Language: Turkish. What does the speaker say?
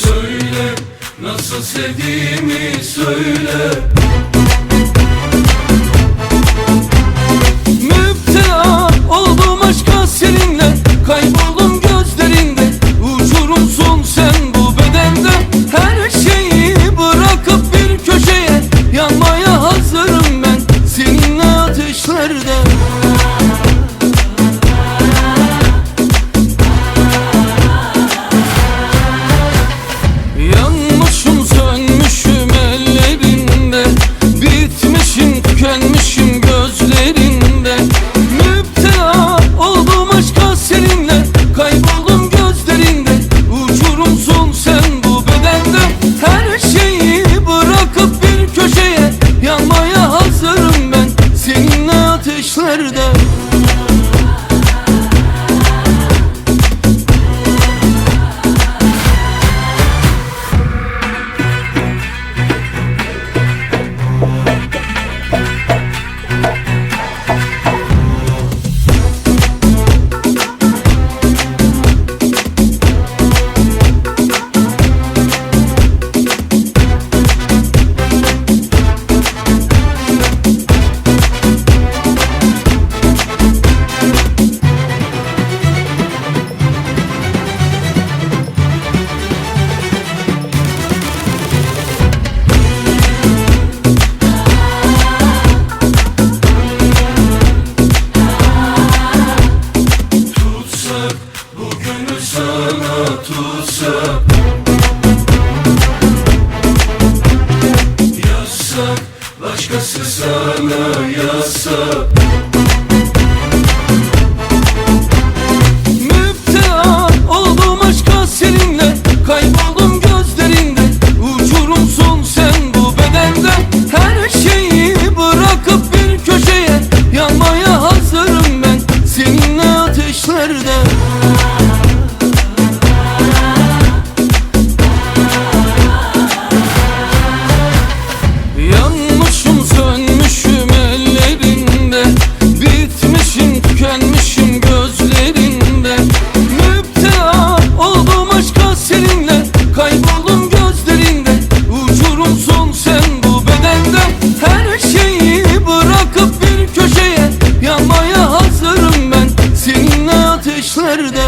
Söyle, nasıl sevdiğimi söyle. Müptela oldum aşka seninle, kayboldum gözlerinde. Uçurumsun sen bu bedende, her şeyi bırakıp bir köşeye. Yanmaya hazırım ben seninle ateşlerde. Yanmışım sönmüşüm ellerinde, bitmişim tükenmişim gözlerinde. Müptela oldum aşka seninle, kayboldum gözlerinde. Uçurumsun sen bu bedende, her şeyi bırakıp bir köşeye. Yanmaya hazırım ben seninle ateşlerde. Bu gönül sana tutsak, yasak, başkası sana yasak. Müptela oldum aşka seninle, kayboldum gözlerinde. Uçurumsun sen bu bedende, her şeyi bırakıp bir köşeye. Yanmaya hazırım ben seninle ateşlerde. Yanmışım sönmüşüm ellerinde, bitmişim tükenmişim gözlerinde. Müptela oldum aşka seninle, kayboldum gözlerinde. Uçurumsun sen bu bedende, her şeyi bırakıp bir köşeye. Yanmaya hazırım ben seninle ateşlerde.